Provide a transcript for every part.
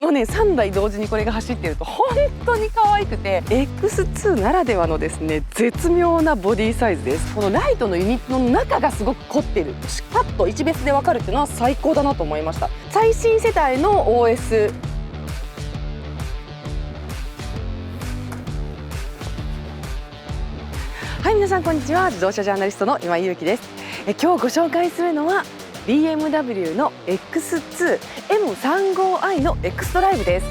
のね3台同時にこれが走っていると本当に可愛くて X2 ならではのですね絶妙なボディサイズです。このライトのユニットの中がすごく凝ってる、パッと一別で分かるっていうのは最高だなと思いました。最新世代の OS、はい、皆さんこんにちは。自動車ジャーナリストの今井裕樹です。今日ご紹介するのは BMW の X2 M35i の X ドライブです。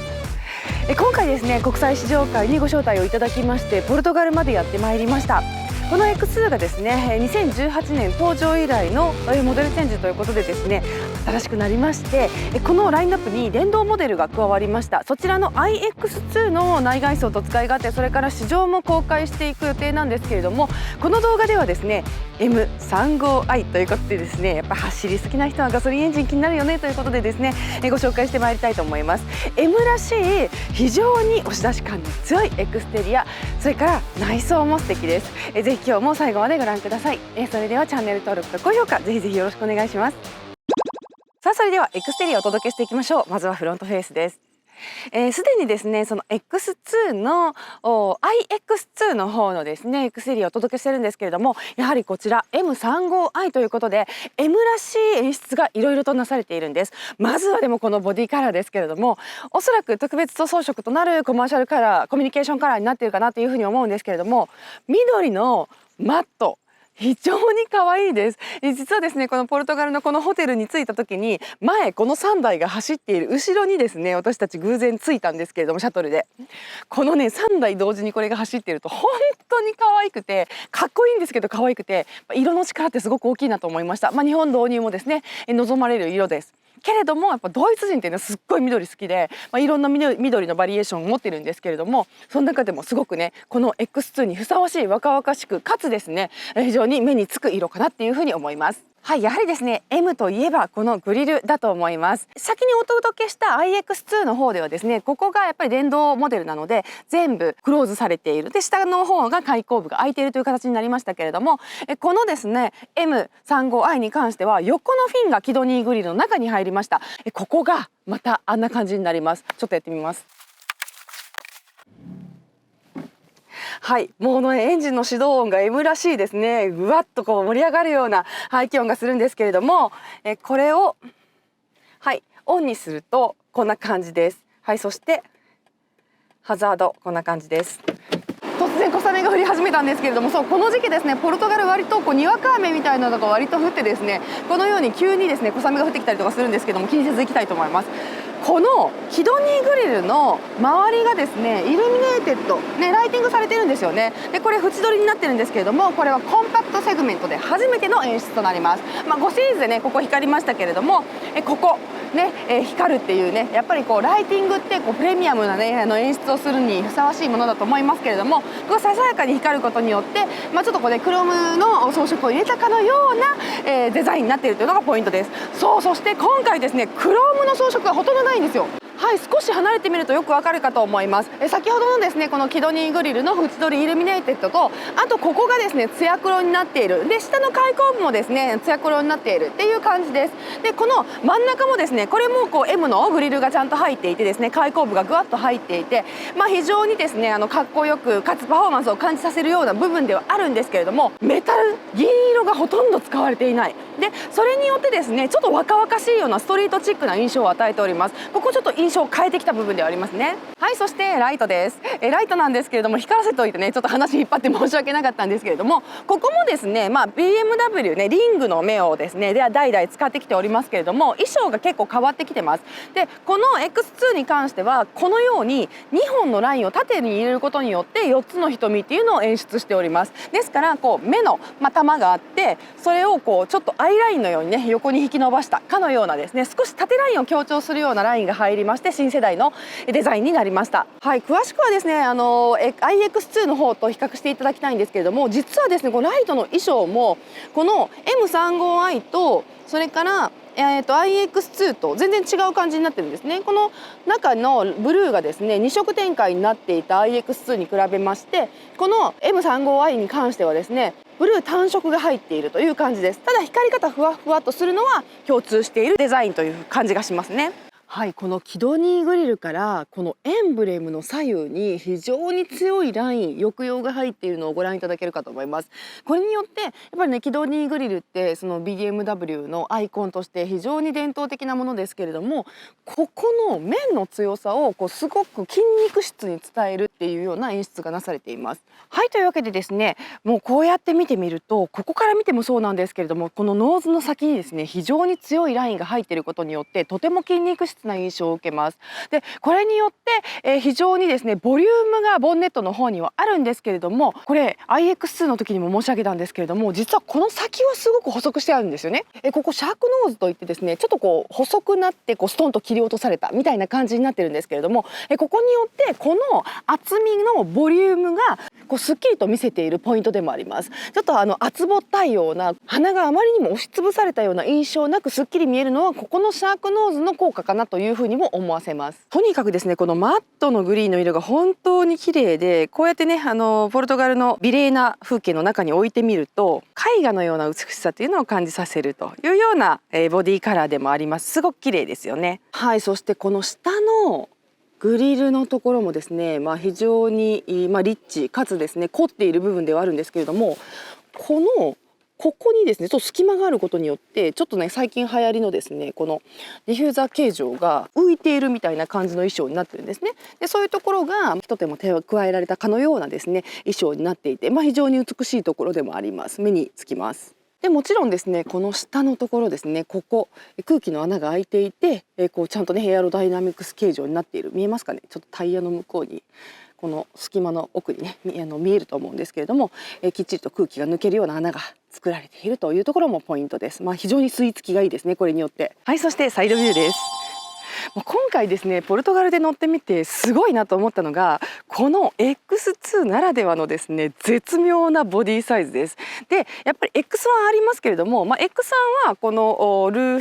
今回ですね国際試乗会にご招待をいただきましてポルトガルまでやってまいりました。この X2 がですね2018年登場以来のモデルチェンジということでですね新しくなりまして、このラインナップに電動モデルが加わりました。そちらの iX2 の内外装と使い勝手、それから試乗も公開していく予定なんですけれども、この動画ではですね M35i ということでですねやっぱ走り好きな人はガソリンエンジン気になるよねということでですねご紹介してまいりたいと思います。 M らしい非常に押し出し感の強いエクステリア、それから内装も素敵です。ぜひ今日も最後までご覧ください。それではチャンネル登録と高評価ぜひぜひよろしくお願いします。さあそれではエクステリアをお届けしていきましょう。まずはフロントフェイスです。すでにですねその X2 の iX2 の方のですねエクステリアをお届けしてるんですけれども、やはりこちら M35i ということで M らしい演出がいろいろとなされているんです。まずはでもこのボディカラーですけれども、おそらく特別塗装色となるコマーシャルカラー、コミュニケーションカラーになっているかなというふうに思うんですけれども、緑のマット非常に可愛いです。実はですねこのポルトガルのこのホテルに着いた時に前この3台が走っている後ろにですね私たち偶然着いたんですけれども、シャトルでこのね3台同時にこれが走っていると本当に可愛くてかっこいいんですけど可愛くて色の力ってすごく大きいなと思いました。日本導入もですね望まれる色ですけれども、やっぱドイツ人っていうのはすっごい緑好きで、いろんな緑のバリエーションを持ってるんですけれども、その中でもすごくねこの X2 にふさわしい若々しくかつですね非常に目につく色かなっていうふうに思います。はい、やはりですね M といえばこのグリルだと思います。先にお届けした iX2 の方ではですねここがやっぱり電動モデルなので全部クローズされている、で下の方が開口部が開いているという形になりましたけれども、このですね M35i に関しては横のフィンがキドニーグリルの中に入りました。ここがまたあんな感じになります。ちょっとやってみます。はい、もうエンジンの始動音が M らしいですね。ぐわっとこう盛り上がるような排気音がするんですけれども、これをはいオンにするとこんな感じです。はい、そしてハザードこんな感じです。突然小雨が降り始めたんですけれども、そうこの時期ですねポルトガル割とにわか雨みたいなのが割と降ってですねこのように急にですね小雨が降ってきたりとかするんですけども、気にせず行きたいと思います。このキドニーグリルの周りがですねイルミネーテッド、ライティングされてるんですよね。でこれ縁取りになってるんですけれども、これはコンパクトセグメントで初めての演出となります。5シリーズでねここ光りましたけれども、ここね、光るっていうねやっぱりこうライティングってこうプレミアムなね演出をするにふさわしいものだと思いますけれども、こうささやかに光ることによって、ちょっとこうねクロムの装飾を入れたかのような、デザインになっているというのがポイントです。そして今回ですねクロームの装飾がほとんどないんですよ。はい、少し離れてみるとよくわかるかと思います。先ほどのですねこのキドニーグリルの縁取りイルミネーテッドと、あとここがですねツヤ黒になっている、で下の開口部もですねツヤ黒になっているっていう感じです。でこの真ん中もですねこれもこう M のグリルがちゃんと入っていてですね開口部がぐわっと入っていて、非常にですねかっこよくかつパフォーマンスを感じさせるような部分ではあるんですけれども、メタル銀色がほとんど使われていない。でそれによってですねちょっと若々しいようなストリートチックな印象を与えております。ここちょっと印象を変えてきた部分ではありますね。はい、そしてライトです。ライトなんですけれども光らせておいてねちょっと話引っ張って申し訳なかったんですけれども、ここもですねBMW ねリングの目をですね代々使ってきておりますけれども、衣装が結構変わってきてます。でこの X2 に関してはこのように2本のラインを縦に入れることによって4つの瞳っていうのを演出しております。ですからこう目の玉があって、それをこうちょっとアイラインのようにね横に引き伸ばしたかのようなですね少し縦ラインを強調するようなラインが入りまして、新世代のデザインになりました。はい、詳しくはですねiX2 の方と比較していただきたいんですけれども、実はですねこのライトの衣装もこの M35i とそれからiX2 と全然違う感じになってるんですね。この中のブルーがですね2色展開になっていた iX2 に比べまして、この M35i に関してはですねブルー単色が入っているという感じです。ただ光り方ふわふわっとするのは共通しているデザインという感じがしますね。はい、このキドニーグリルからこのエンブレムの左右に非常に強いライン、抑揚が入っているのをご覧いただけるかと思います。これによってやっぱりね、キドニーグリルってその BMW のアイコンとして非常に伝統的なものですけれども、ここの面の強さをすごく筋肉質に伝えるっていうような演出がなされています。はい、というわけでですね、もうこうやって見てみると、ここから見てもそうなんですけれども、このノーズの先にですね、非常に強いラインが入っていることによってとても筋肉質な印象を受けます。でこれによって、非常にですねボリュームがボンネットの方にはあるんですけれども、これ iX2 の時にも申し上げたんですけれども、実はこの先はすごく細くしてあるんですよね。ここシャークノーズといってですね、ちょっと細くなってストンと切り落とされたみたいな感じになってるんですけれども、ここによってこの厚みのボリュームがすっきりと見せているポイントでもあります。ちょっと厚ぼったいような、鼻があまりにも押しつぶされたような印象なくすっきり見えるのはここのシャークノーズの効果かなというふうにも思わせます。とにかくですね、このマットのグリーンの色が本当に綺麗で、こうやってねポルトガルの美麗な風景の中に置いてみると絵画のような美しさというのを感じさせるというような、ボディカラーでもあります。すごく綺麗ですよね。はい、そしてこの下のグリルのところもですね、非常に、リッチかつですね凝っている部分ではあるんですけれども、ここにですねちょっと隙間があることによってちょっとね最近流行りのですねこのディフューザー形状が浮いているみたいな感じの衣装になってるんですね。でそういうところが一手も手を加えられたかのようなですね衣装になっていて、非常に美しいところでもあります。目につきます。でもちろんですねこの下のところですね、ここ空気の穴が開いていて、ちゃんとねエアロダイナミクス形状になっている、見えますかね。ちょっとタイヤの向こうにこの隙間の奥にね見えると思うんですけれども、きっちりと空気が抜けるような穴が作られているというところもポイントです。非常に吸い付きがいいですね、これによって。はい、そしてサイドビューです。今回ですねポルトガルで乗ってみてすごいなと思ったのが、この X2 ならではのですね絶妙なボディサイズです。でやっぱり X1 ありますけれども、X1 はこのルー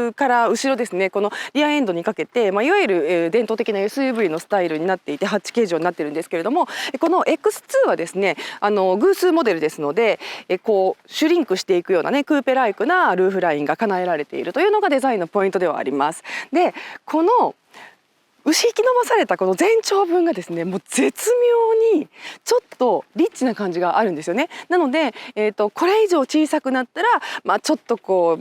フから後ろですね、このリアエンドにかけて、いわゆる伝統的な SUV のスタイルになっていてハッチ形状になってるんですけれども、この X2 はですね偶数モデルですので、シュリンクしていくようなねクーペライクなルーフラインが叶えられているというのがデザインのポイントではあります。でこの牛引き伸ばされたこの前長分がですねもう絶妙にちょっとリッチな感じがあるんですよね。なので、これ以上小さくなったら、ちょっと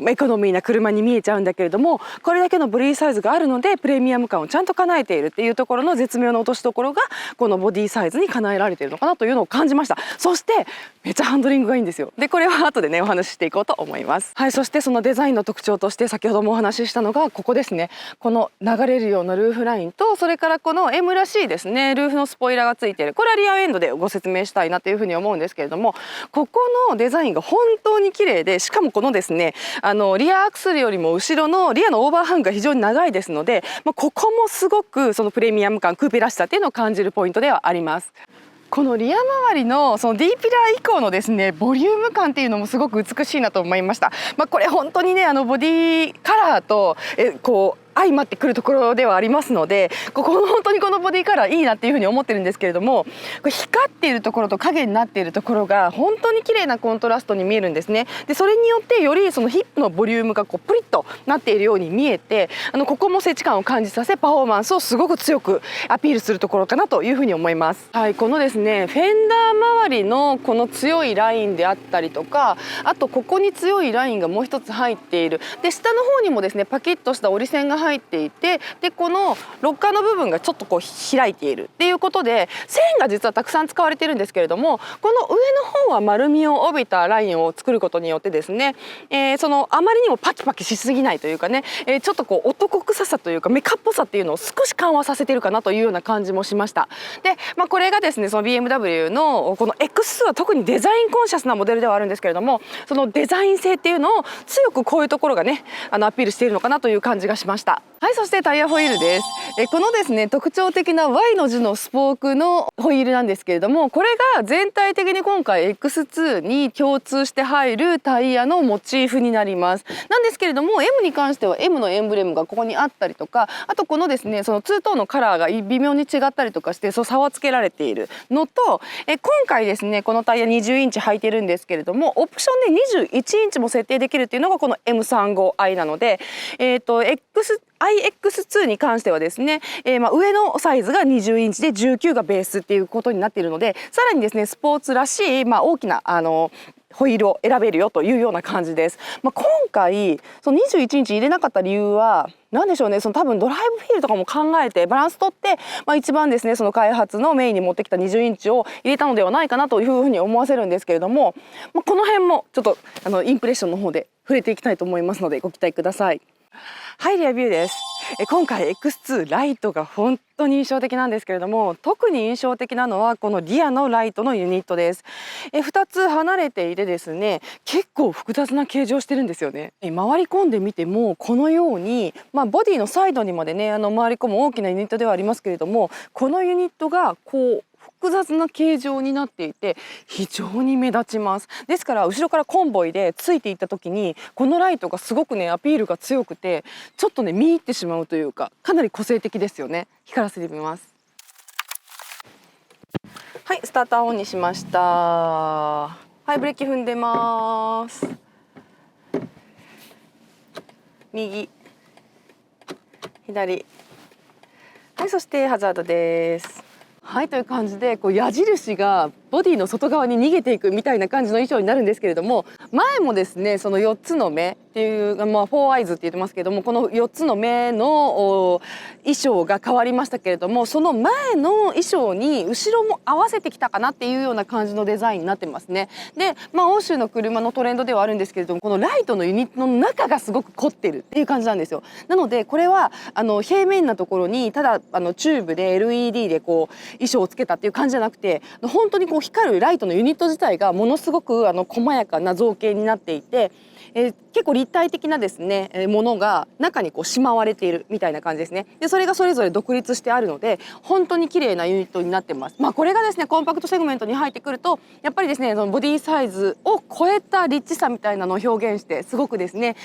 エコノミーな車に見えちゃうんだけれども、これだけのボディサイズがあるのでプレミアム感をちゃんと叶えているっていうところの絶妙な落としどころがこのボディサイズに叶えられているのかなというのを感じました。そしてめっちゃハンドリングがいいんですよ。でこれは後でねお話ししていこうと思います。はい、そしてそのデザインの特徴として先ほどもお話ししたのがここですね。この流れるようなルーフラインと、それからこの M らしいですねルーフのスポイラーがついている、これはリアエンドでご説明したいなというふうに思うんですけれども、ここのデザインが本当に綺麗で、しかもこのですねリアアクセルよりも後ろのリアのオーバーハングが非常に長いですので、ここもすごくそのプレミアム感クーペらしさっていうのを感じるポイントではあります。このリア周りのその D ピラー以降のですねボリューム感っていうのもすごく美しいなと思いました。これ本当にねボディカラーと相まってくるところではありますので、本当にこのボディカラーいいなっていうふうに思ってるんですけれども、光っているところと影になっているところが本当に綺麗なコントラストに見えるんですね。でそれによってよりそのヒップのボリュームがプリッとなっているように見えて、ここも接地感を感じさせパフォーマンスをすごく強くアピールするところかなというふうに思います。はい、このですねフェンダー周りのこの強いラインであったりとか、あとここに強いラインがもう一つ入っている。で下の方にもですねパキッとした折り線が入っていて、でこのロッカーの部分がちょっと開いているっていうことで線が実はたくさん使われているんですけれども、この上の方は丸みを帯びたラインを作ることによってですね、そのあまりにもパキパキしすぎないというかね、ちょっと男臭さというかメカっぽさっていうのを少し緩和させているかなというような感じもしました。で、これがですねその BMW のこの X2 は特にデザインコンシャスなモデルではあるんですけれども、そのデザイン性っていうのを強くこういうところがねアピールしているのかなという感じがしました。はい、そしてタイヤホイールです。このですね特徴的な Y の字のスポークのホイールなんですけれども、これが全体的に今回 X2 に共通して入るタイヤのモチーフになります。なんですけれども M に関しては M のエンブレムがここにあったりとか、あとこのですねそのツートーンのカラーが微妙に違ったりとかして差はつけられているのと、今回ですねこのタイヤ20インチ履いてるんですけれども、オプションで21インチも設定できるっていうのがこの M35i なので、X2 iX2 に関してはですね、上のサイズが20インチで19がベースっていうことになっているので、さらにですねスポーツらしい、大きなホイールを選べるよというような感じです。今回その21インチ入れなかった理由は何でしょうね。多分ドライブフィールとかも考えてバランス取って、一番ですねその開発のメインに持ってきた20インチを入れたのではないかなというふうに思わせるんですけれども、この辺もちょっとインプレッションの方で触れていきたいと思いますのでご期待ください。はい、レビューです。今回 X2 ライトが本当に印象的なんですけれども、特に印象的なのはこのリアのライトのユニットです。2つ離れていてですね、結構複雑な形状してるんですよね。回り込んでみてもこのように、ボディのサイドにまでね回り込む大きなユニットではありますけれども、このユニットがこう複雑な形状になっていて非常に目立ちます。ですから後ろからコンボイでついていった時にこのライトがすごくねアピールが強くて、ちょっとね見入ってしまうというか、かなり個性的ですよね。光らせてみます。はい、スターターオンにしました。はい、ブレーキ踏んでます。右左、はい、そしてハザードです。はい、という感じで矢印がボディの外側に逃げていくみたいな感じの衣装になるんですけれども、前もですねその4つの目っていう、4アイズって言ってますけども、この4つの目の衣装が変わりましたけれども、その前の衣装に後ろも合わせてきたかなっていうような感じのデザインになってますね。で、欧州の車のトレンドではあるんですけれども、このライトのユニットの中がすごく凝ってるっていう感じなんですよ。なのでこれは平面なところにただチューブで LED で衣装をつけたっていう感じじゃなくて、本当に光るライトのユニット自体がものすごく細やかな造形になっていて、結構立体的なですねものが中にしまわれているみたいな感じですね。でそれがそれぞれ独立してあるので本当に綺麗なユニットになってます。これがですねコンパクトセグメントに入ってくるとやっぱりですねそのボディサイズを超えたリッチさみたいなのを表現して、すごくですね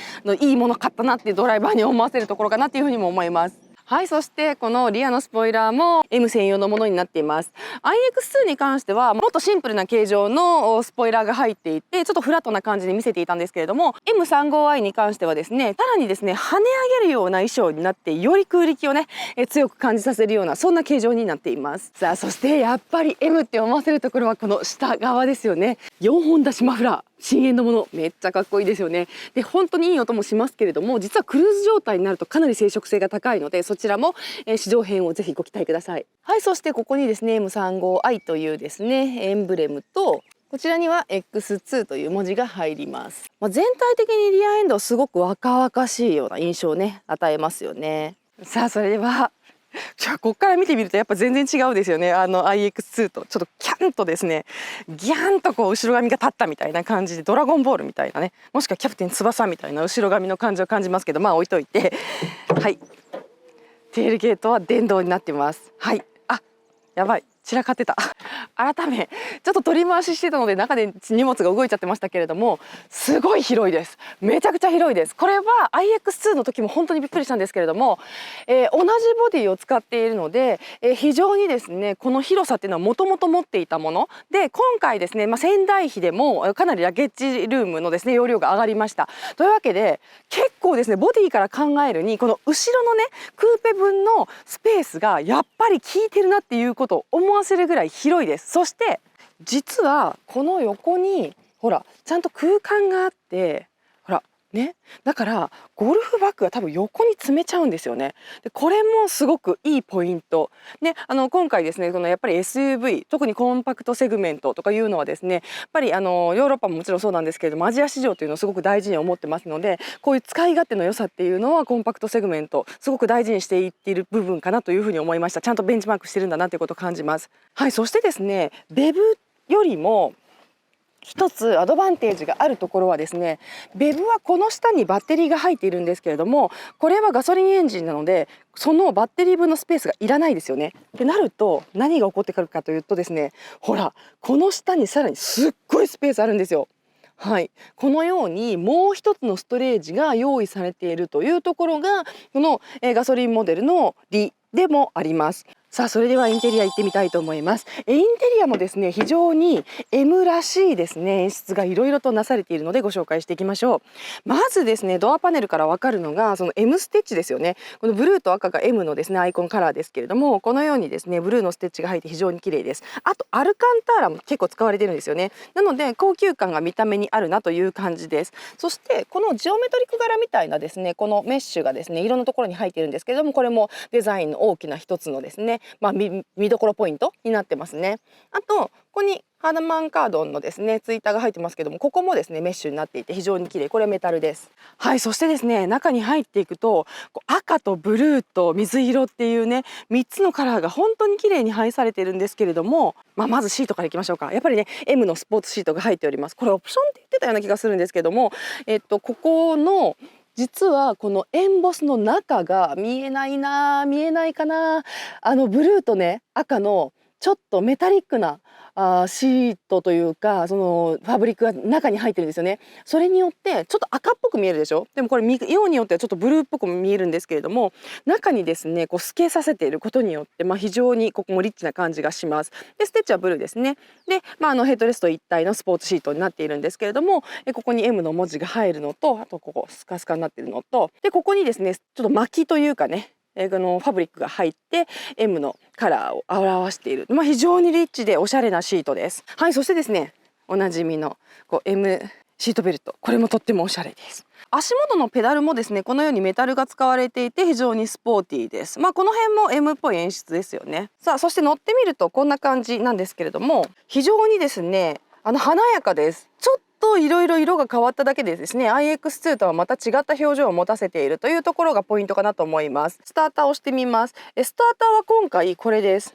いいもの買ったなっていうドライバーに思わせるところかなっていうふうにも思います。はい、そしてこのリアのスポイラーも M 専用のものになっています。iX2 に関してはもっとシンプルな形状のスポイラーが入っていて、ちょっとフラットな感じに見せていたんですけれども、 M35i に関してはですねさらにですね跳ね上げるような衣装になって、より空力をね強く感じさせるようなそんな形状になっています。さあそしてやっぱり M って思わせるところはこの下側ですよね。4本出しマフラー、深淵のものめっちゃかっこいいですよね。で本当にいい音もしますけれども、実はクルーズ状態になるとかなり静触性が高いので、そちらも試乗編をぜひご期待ください。はい、そしてここにですね M35i というですねエンブレムと、こちらには X2 という文字が入ります。全体的にリアエンドすごく若々しいような印象をね与えますよね。さあそれではここから見てみるとやっぱ全然違うですよね。iX2 とちょっとキャンとですねギャンと後ろ髪が立ったみたいな感じで、ドラゴンボールみたいなね、もしくはキャプテン翼みたいな後ろ髪の感じを感じますけど、置いといてはい、テールゲートは電動になってます。はい、やばい散らかってた改めちょっと取り回ししてたので中で荷物が動いちゃってましたけれども、すごい広いです。めちゃくちゃ広いです。これは iX2 の時も本当にびっくりしたんですけれども、同じボディを使っているので、非常にですねこの広さっていうのはもともと持っていたもので、今回ですね、仙台比でもかなりラゲッジルームのですね容量が上がりました。というわけで結構ですねボディから考えるにこの後ろのねクーペ分のスペースがやっぱり効いてるなっていうことを思わせるぐらい広いです。そして実はこの横にほらちゃんと空間があって、ほらね、だからゴルフバッグが多分横に詰めちゃうんですよね。でこれもすごくいいポイントで、今回ですねこのやっぱり SUV 特にコンパクトセグメントとかいうのはですねやっぱりヨーロッパももちろんそうなんですけれども、アジア市場というのをすごく大事に思ってますので、こういう使い勝手の良さっていうのはコンパクトセグメントすごく大事にしていっている部分かなというふうに思いました。ちゃんとベンチマークしてるんだなということを感じます。はい、そしてですねベブよりも一つアドバンテージがあるところはですね、ベブはこの下にバッテリーが入っているんですけれども、これはガソリンエンジンなのでそのバッテリー分のスペースがいらないですよね。ってなると何が起こってくるかというとですね、ほらこの下にさらにすっごいスペースあるんですよ。はい、このようにもう一つのストレージが用意されているというところがこのガソリンモデルの利でもあります。さあそれではインテリア行ってみたいと思います。インテリアもですね非常に M らしいですね演出がいろいろとなされているのでご紹介していきましょう。まずですねドアパネルからわかるのがその M ステッチですよね。このブルーと赤が M のですねアイコンカラーですけれども、このようにですねブルーのステッチが入って非常に綺麗です。あとアルカンターラも結構使われてるんですよね。なので高級感が見た目にあるなという感じです。そしてこのジオメトリック柄みたいなですねこのメッシュがですね色のところに入っているんですけれども、これもデザインの大きな一つのですね見どころポイントになってますね。あとここにハーマンカードンのですねツイッターが入ってますけども、ここもですねメッシュになっていて非常に綺麗。これはメタルです。はい、そしてですね中に入っていくと赤とブルーと水色っていうね3つのカラーが本当に綺麗に配されているんですけれども、まずシートからいきましょうか。やっぱりね M のスポーツシートが入っております。これオプションって言ってたような気がするんですけども、ここの実はこのエンボスの中が見えないかな、ブルーとね赤のちょっとメタリックなシートというかそのファブリックが中に入ってるんですよね。それによってちょっと赤っぽく見えるでしょ。でもこれ見ようによってはちょっとブルーっぽく見えるんですけれども、中にですねこう透けさせていることによって、非常にここもリッチな感じがします。でステッチはブルーですね。で、ヘッドレスト一体のスポーツシートになっているんですけれども、ここに M の文字が入るのと、あとここスカスカになっているのと、でここにですねちょっと巻きというかねこのファブリックが入って M のカラーを表している、非常にリッチでおしゃれなシートです。はい、そしてですねおなじみのM シートベルト、これもとってもおしゃれです。足元のペダルもですねこのようにメタルが使われていて非常にスポーティーです。この辺も M っぽい演出ですよね。さあそして乗ってみるとこんな感じなんですけれども、非常にですね華やかです。ちょっといろいろ色が変わっただけでですね iX2 とはまた違った表情を持たせているというところがポイントかなと思います。スターターを押してみます。スターターは今回これです。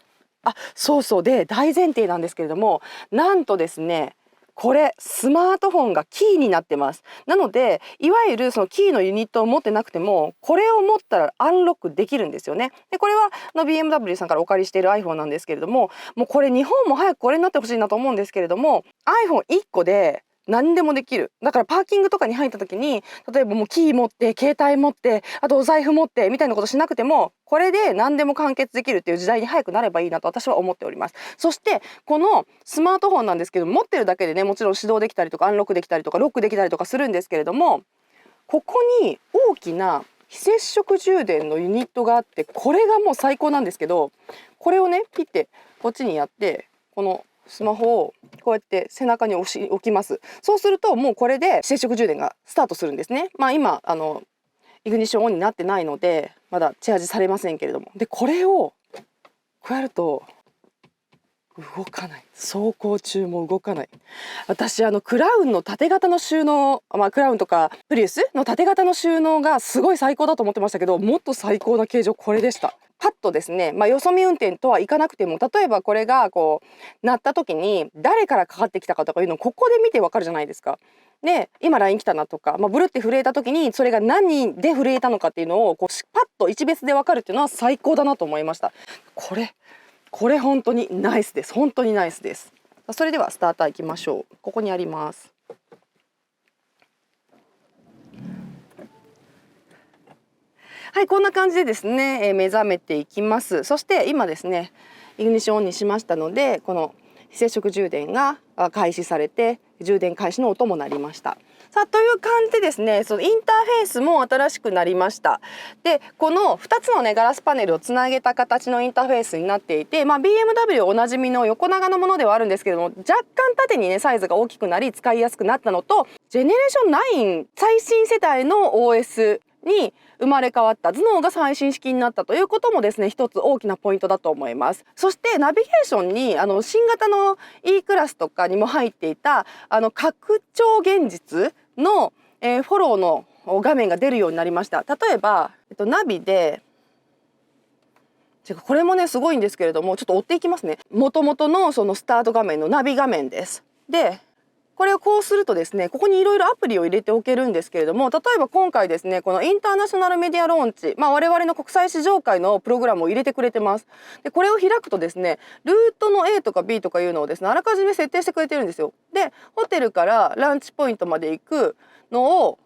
そうで大前提なんですけれども、なんとですねこれスマートフォンがキーになってます。なのでいわゆるそのキーのユニットを持ってなくてもこれを持ったらアンロックできるんですよね。でこれはBMW さんからお借りしている iPhone なんですけれども、もうこれ日本も早くこれになってほしいなと思うんですけれども、 iPhone1 個で何でもできる。だからパーキングとかに入った時に例えばもうキー持って携帯持ってあとお財布持ってみたいなことしなくてもこれで何でも完結できるっていう時代に早くなればいいなと私は思っております。そしてこのスマートフォンなんですけど、持ってるだけでねもちろん始動できたりとかアンロックできたりとかロックできたりとかするんですけれども、ここに大きな非接触充電のユニットがあって、これがもう最高なんですけど、これをねピッてこっちにやってこのスマホをこうやって背中に置きます。そうするともうこれで非接触充電がスタートするんですね。今イグニッションオンになってないのでまだチャージされませんけれども、でこれをこうやると動かない。走行中も動かない。私クラウンの縦型の収納、クラウンとかプリウスの縦型の収納がすごい最高だと思ってましたけど、もっと最高な形状これでした。パッとですね、よそ見運転とはいかなくても、例えばこれがこう鳴った時に誰からかかってきたかとかいうのをここで見てわかるじゃないですか。で今 LINE 来たなとか、ブルって震えた時にそれが何で震えたのかっていうのをパッと一別でわかるっていうのは最高だなと思いました。これ本当にナイスです。本当にナイスです。それではスターターいきましょう。ここにあります。はい、こんな感じでですね、目覚めていきます。そして今ですねイグニッションオンにしましたので、この非接触充電が開始されて充電開始の音も鳴りました。さあという感じでですね、そのインターフェースも新しくなりました。でこの2つのねガラスパネルをつなげた形のインターフェースになっていて、BMW おなじみの横長のものではあるんですけども、若干縦にねサイズが大きくなり使いやすくなったのと、ジェネレーション9最新世代の OS に生まれ変わった頭脳が最新式になったということもですね一つ大きなポイントだと思います。そしてナビゲーションに新型の E クラスとかにも入っていた拡張現実の、フォローの画面が出るようになりました。例えば、ナビでこれもねすごいんですけれども、ちょっと追っていきますね。元々のそのスタート画面のナビ画面です。でこれをこうするとですね、ここにいろいろアプリを入れておけるんですけれども、例えば今回ですねこのインターナショナルメディアローンチ、我々の国際市場会のプログラムを入れてくれてます。でこれを開くとですねルートの A とか B とかいうのをですねあらかじめ設定してくれてるんですよ。でホテルからランチポイントまで行くのを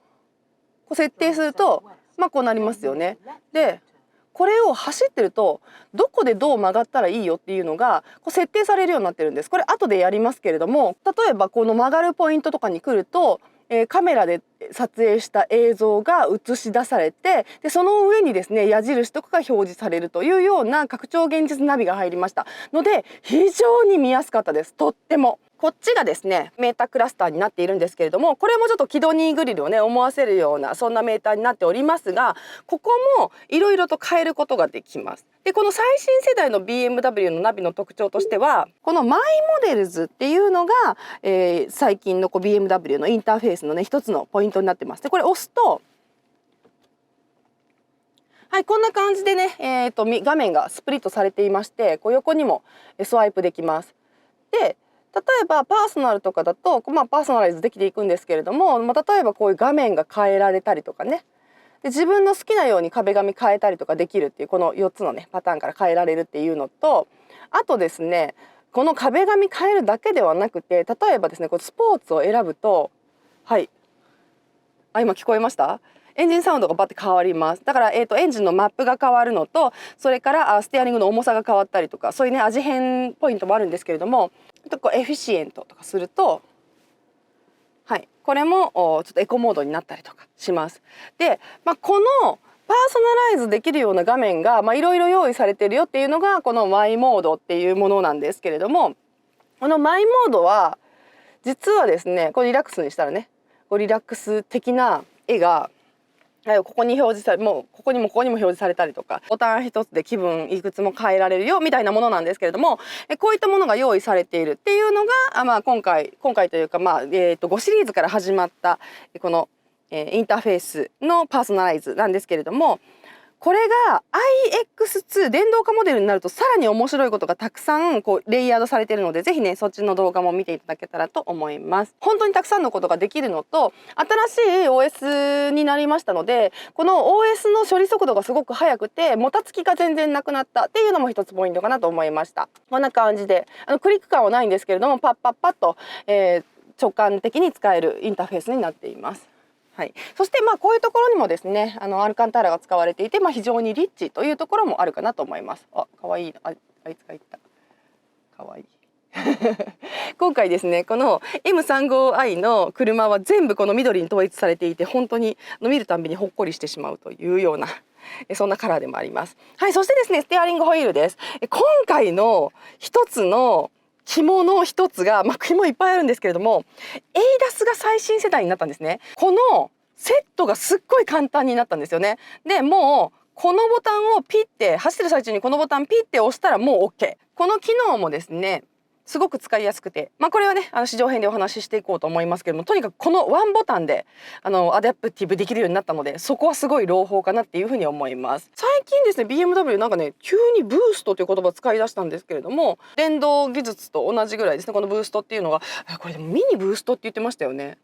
こう設定するとこうなりますよね。でこれを走ってるとどこでどう曲がったらいいよっていうのがこう設定されるようになってるんです。これ後でやりますけれども、例えばこの曲がるポイントとかに来ると、カメラで撮影した映像が映し出されて、でその上にですね矢印とかが表示されるというような拡張現実ナビが入りましたので、非常に見やすかったです。とっても。こっちがですねメータークラスターになっているんですけれども、これもちょっとキドニーグリルをね思わせるようなそんなメーターになっておりますが、ここもいろいろと変えることができます。でこの最新世代の BMW のナビの特徴としては、このマイモデルズっていうのが、最近のBMW のインターフェースのね一つのポイントになってます。でこれ押すと、はい、こんな感じでね、画面がスプリットされていまして、こう横にもスワイプできます。で例えばパーソナルとかだと、パーソナライズできていくんですけれども、例えばこういう画面が変えられたりとかね、で自分の好きなように壁紙変えたりとかできるっていうこの4つのねパターンから変えられるっていうのと、あとですねこの壁紙変えるだけではなくて、例えばですねこうスポーツを選ぶと、はい、今聞こえました？エンジンサウンドがバッて変わります。だから、エンジンのマップが変わるのと、それからステアリングの重さが変わったりとか、そういうね味変ポイントもあるんですけれども、こうエフィシエントとかすると、はい、これもちょっとエコモードになったりとかします。で、このパーソナライズできるような画面がいろいろ用意されてるよっていうのがこのマイモードっていうものなんですけれども、このマイモードは実はですね、これリラックスにしたらね、こうリラックス的な絵がここに表示され、もうここにも表示されたりとか、ボタン一つで気分いくつも変えられるよみたいなものなんですけれども、こういったものが用意されているっていうのが、今回というか、5シリーズから始まったこの、インターフェースのパーソナライズなんですけれども、これが iX2 電動化モデルになるとさらに面白いことがたくさんこうレイヤードされているので、ぜひねそっちの動画も見ていただけたらと思います。本当にたくさんのことができるのと、新しい OS になりましたので、この OS の処理速度がすごく速くてもたつきが全然なくなったっていうのも一つポイントかなと思いました。こんな感じでクリック感はないんですけれども、パッパッパッと、直感的に使えるインターフェースになっています。はい、そしてこういうところにもですねアルカンターラが使われていて、非常にリッチというところもあるかなと思います。かわいい、あいつが言った、かわいい今回ですねこの M35i の車は全部この緑に統一されていて、本当に見るたんびにほっこりしてしまうというようなそんなカラーでもあります。はい、そしてですねステアリングホイールです。今回の一つの肝の一つが、肝いっぱいあるんですけれども、ADAS が最新世代になったんですね。このセットがすっごい簡単になったんですよね。でもうこのボタンをピッて走ってる最中にこのボタンピッて押したらもう OK。この機能もですねすごく使いやすくて、これはね試乗編でお話ししていこうと思いますけれども、とにかくこのワンボタンでアダプティブできるようになったので、そこはすごい朗報かなっていうふうに思います。最近ですね BMW なんかね急にブーストという言葉を使い出したんですけれども、電動技術と同じぐらいですねこのブーストっていうのが、これでもミニブーストって言ってましたよね。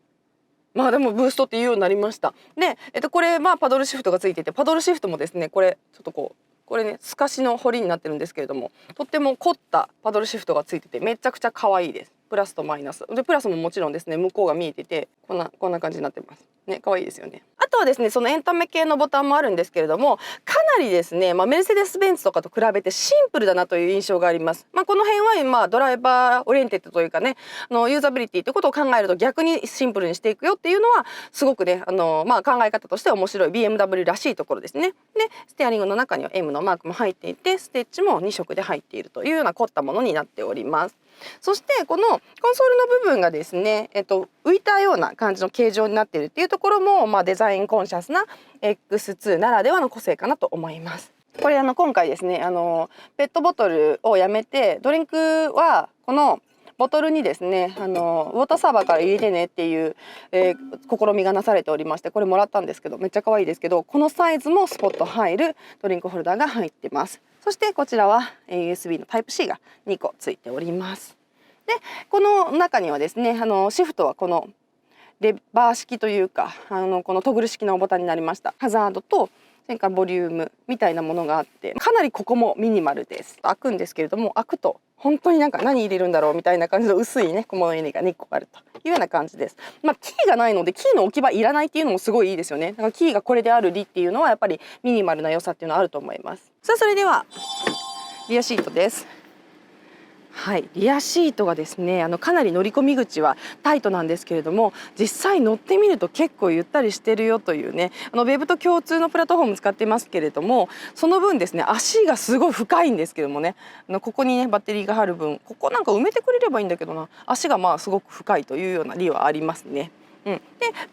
でもブーストっていうようになりました。で、これパドルシフトがついていて、パドルシフトもですねこれちょっとこれね透かしの彫りになってるんですけれども、とっても凝ったパドルシフトがついててめちゃくちゃ可愛いです。プラスとマイナスで、プラスももちろんですね向こうが見えててこんな感じになってますね。可愛いですよね。あとはですねそのエンタメ系のボタンもあるんですけれども、かなりですね、メルセデス・ベンツとかと比べてシンプルだなという印象があります。この辺はドライバーオリエンテッドというかねユーザビリティということを考えると逆にシンプルにしていくよっていうのはすごくね考え方として面白い BMW らしいところですね。でステアリングの中には M のマークも入っていて、ステッチも2色で入っているというような凝ったものになっております。そしてこのコンソールの部分がですね、浮いたような感じの形状になっているっていうところも、デザインコンシャスな X2 ならではの個性かなと思います。これ今回ですねペットボトルをやめて、ドリンクはこのボトルにですねウォーターサーバーから入れてねっていう、試みがなされておりまして、これもらったんですけどめっちゃ可愛いですけど、このサイズもスポット入るドリンクホルダーが入ってます。そしてこちらは USB の Type-C が2個ついております。でこの中にはですねシフトはこのレバー式というかこのトグル式のボタンになりました。ハザードとそれからボリュームみたいなものがあって、かなりここもミニマルです。開くんですけれども、開くと本当になんか何入れるんだろうみたいな感じの薄いね小物入れが2個あるというような感じです。キーがないのでキーの置き場いらないっていうのもすごいいいですよね。だからキーがこれである理っていうのはやっぱりミニマルな良さっていうのはあると思います。さあそれではリアシートです。はい、リアシートがですねかなり乗り込み口はタイトなんですけれども、実際乗ってみると結構ゆったりしてるよというね、ウェブと共通のプラットフォーム使っていますけれども、その分ですね足がすごい深いんですけどもね、ここにねバッテリーが入る分、ここなんか埋めてくれればいいんだけどな、足がすごく深いというような利はありますね。で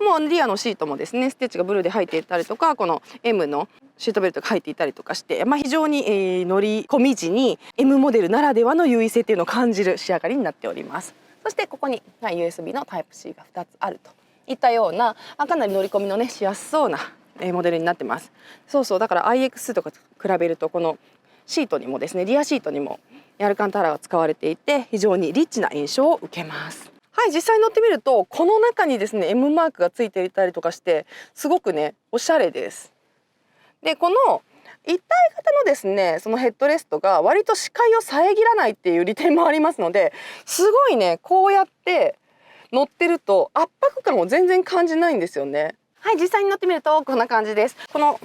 もうリアのシートもですねステッチがブルーで入っていたりとか、この M のシートベルトが入っていたりとかして、非常に、乗り込み時に M モデルならではの優位性っていうのを感じる仕上がりになっております。そしてここに、USB のタイプ C が2つあるといったようなかなり乗り込みのねしやすそうな、モデルになってます。そうだから iX とか比べるとこのシートにもですね、リアシートにもアルカンタラが使われていて非常にリッチな印象を受けます。はい、実際に乗ってみるとこの中にですね M マークがついていたりとかしてすごくねおしゃれです。でこの一体型のですねそのヘッドレストが割と視界を遮らないっていう利点もありますので、すごいねこうやって乗ってると圧迫感を全然感じないんですよね。はい、実際に乗ってみるとこんな感じです。この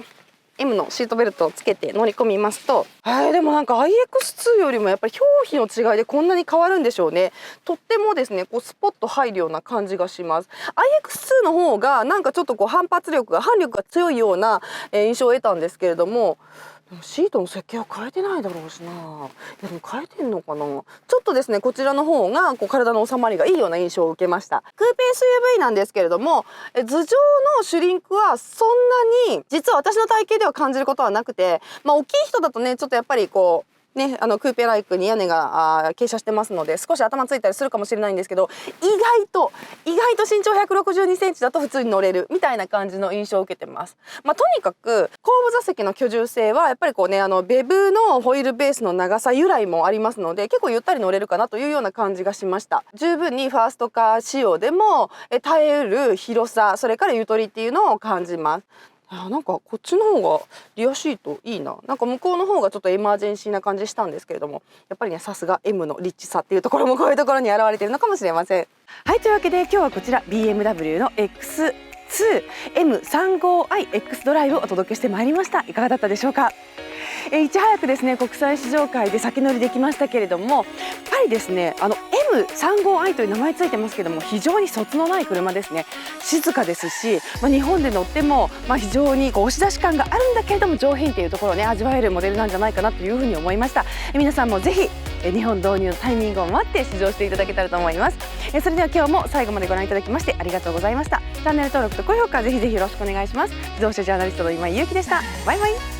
M のシートベルトをつけて乗り込みますと、でもなんか iX2 よりもやっぱり表皮の違いでこんなに変わるんでしょうね。とってもですねこうスポッと入るような感じがします。iX2 の方がなんかちょっとこう反力が強いような印象を得たんですけれども、でもシートの設計は変えてないだろうしな。いやでも変えてんのかな。ちょっとですねこちらの方がこう体の収まりがいいような印象を受けました。クーペ SUV なんですけれども、頭上のシュリンクはそんなに実は私の体型では感じることはなくて、大きい人だとねちょっとやっぱりこうね、クーペライクに屋根が傾斜してますので少し頭ついたりするかもしれないんですけど、意外と身長162センチだと普通に乗れるみたいな感じの印象を受けてます。とにかく後部座席の居住性はやっぱりこうねベブのホイールベースの長さ由来もありますので結構ゆったり乗れるかなというような感じがしました。十分にファーストカー仕様でも耐えうる広さ、それからゆとりっていうのを感じます。なんかこっちの方がリアシートいいな。なんか向こうの方がちょっとエマージェンシーな感じしたんですけれども、やっぱりねさすが M のリッチさっていうところもこういうところに現れているのかもしれません。はい、というわけで今日はこちら BMW の X2M35iX ドライブをお届けしてまいりました。いかがだったでしょうか。いち早くですね国際市場会で先乗りできましたけれども、やっぱりですねM35i という名前ついてますけども非常にそつのない車ですね。静かですし、日本で乗っても非常に押し出し感があるんだけれども上品というところをね味わえるモデルなんじゃないかなというふうに思いました。皆さんもぜひ日本導入のタイミングを待って試乗していただけたらと思います。それでは今日も最後までご覧いただきましてありがとうございました。チャンネル登録と高評価ぜひぜひよろしくお願いします。自動車ジャーナリストの今井ゆうきでした。バイバイ。